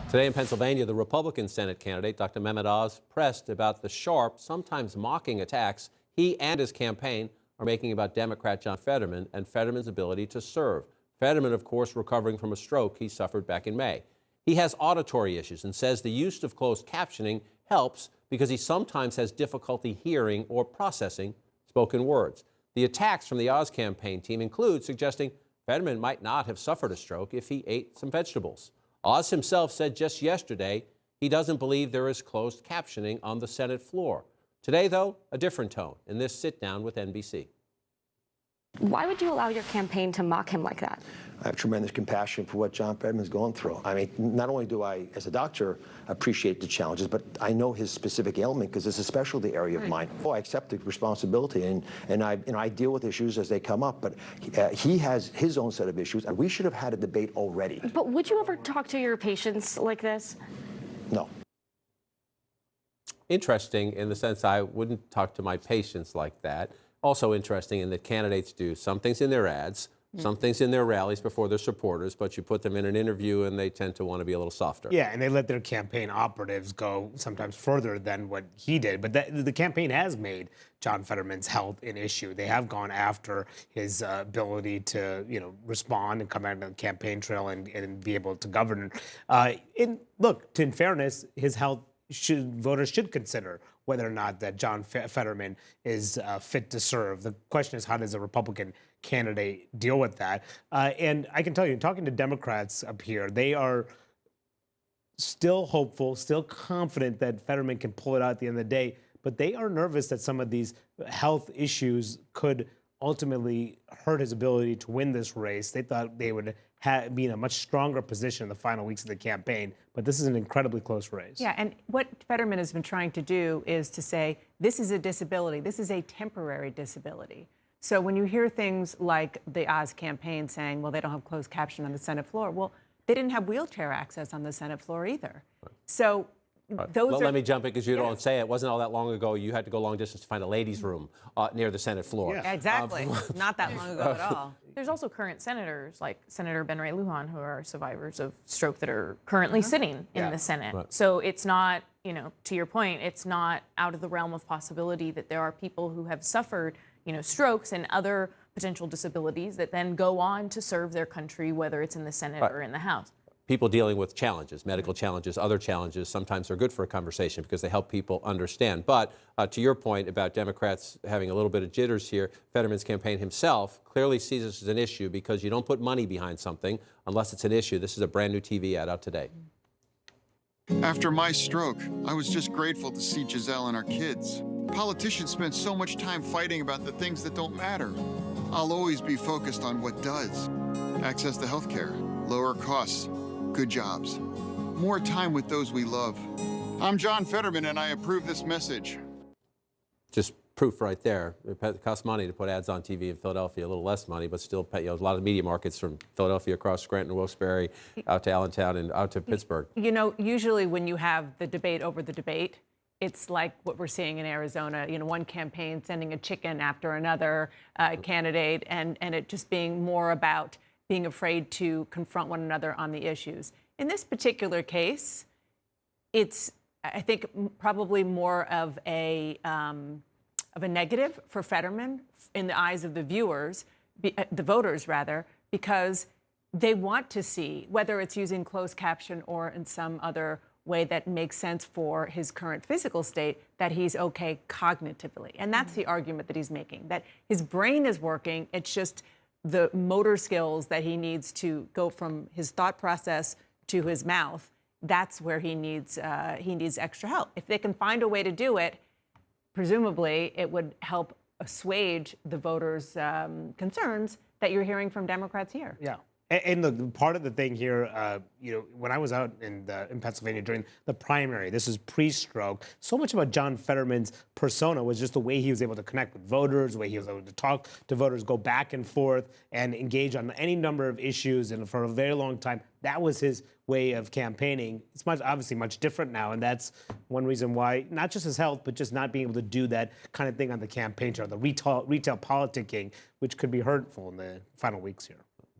Today in Pennsylvania, the Republican Senate candidate, Dr. Mehmet Oz, pressed about the sharp, sometimes mocking attacks he and his campaign are making about Democrat John Fetterman and Fetterman's ability to serve. Fetterman, of course, recovering from a stroke he suffered back in May. He has auditory issues and says the use of closed captioning helps because he sometimes has difficulty hearing or processing spoken words. The attacks from the Oz campaign team include suggesting Fetterman might not have suffered a stroke if he ate some vegetables. Oz himself said just yesterday he doesn't believe there is closed captioning on the Senate floor. Today, though, a different tone in this sit-down with NBC. Why would you allow your campaign to mock him like that? I have tremendous compassion for what John Fetterman's going through. I mean, not only do I, as a doctor, appreciate the challenges, but I know his specific ailment because it's a specialty area of mine. Oh, I accept the responsibility, and I deal with issues as they come up. But he has his own set of issues, and we should have had a debate already. But would you ever talk to your patients like this? No. Interesting in the sense I wouldn't talk to my patients like that. Also interesting in that candidates do some things in their ads, some things in their rallies before their supporters, but you put them in an interview and they tend to want to be a little softer. Yeah, and they let their campaign operatives go sometimes further than what he did. But the campaign has made John Fetterman's health an issue. They have gone after his ability to, respond and come out on the campaign trail and be able to govern. In fairness, his health voters should consider whether or not that John Fetterman is fit to serve. The question is, how does a Republican candidate deal with that? And I can tell you, talking to Democrats up here, they are still hopeful, still confident that Fetterman can pull it out at the end of the day, but they are nervous that some of these health issues could ultimately hurt his ability to win this race. They thought they would be in a much stronger position in the final weeks of the campaign, but this is an incredibly close race. Yeah, and what Fetterman has been trying to do is to say, this is a disability, this is a temporary disability. So when you hear things like the Oz campaign saying, well, they don't have closed caption on the Senate floor, well, they didn't have wheelchair access on the Senate floor either. Right. So let me jump in because you don't say it. It wasn't all that long ago. You had to go long distance to find a ladies' room near the Senate floor. Yeah. Exactly. Not that long ago at all. There's also current senators like Senator Ben Ray Lujan who are survivors of stroke that are currently sitting in the Senate. Right. So it's not, to your point, it's not out of the realm of possibility that there are people who have suffered, strokes and other potential disabilities that then go on to serve their country, whether it's in the Senate or in the House. People dealing with challenges, medical challenges, other challenges, sometimes are good for a conversation because they help people understand. But to your point about Democrats having a little bit of jitters here, Fetterman's campaign himself clearly sees this as an issue because you don't put money behind something unless it's an issue. This is a brand new TV ad out today. After my stroke, I was just grateful to see Giselle and our kids. Politicians spend so much time fighting about the things that don't matter. I'll always be focused on what does. Access to health care, lower costs, good jobs, more time with those we love. I'm John Fetterman, and I approve this message. Just proof right there. It costs money to put ads on TV in Philadelphia, a little less money, but still pay. A lot of media markets from Philadelphia across Scranton, Wilkes-Barre, out to Allentown, and out to Pittsburgh. Usually when you have the debate over the debate, it's like what we're seeing in Arizona, one campaign sending a chicken after another candidate, and it just being more about being afraid to confront one another on the issues. In this particular case, it's, I think, probably more of a negative for Fetterman in the eyes of the viewers, the voters rather, because they want to see, whether it's using closed caption or in some other way that makes sense for his current physical state, that he's okay cognitively. And that's the argument that he's making, that his brain is working, it's just the motor skills that he needs to go from his thought process to his mouth, that's where he needs extra help. If they can find a way to do it, presumably it would help assuage the voters' concerns that you're hearing from Democrats here. Yeah. And look, part of the thing here, when I was out in Pennsylvania during the primary, this is pre-stroke, so much about John Fetterman's persona was just the way he was able to connect with voters, the way he was able to talk to voters, go back and forth, and engage on any number of issues. And for a very long time, that was his way of campaigning. It's obviously much different now, and that's one reason why, not just his health, but just not being able to do that kind of thing on the campaign trail, the retail politicking, which could be hurtful in the final weeks here.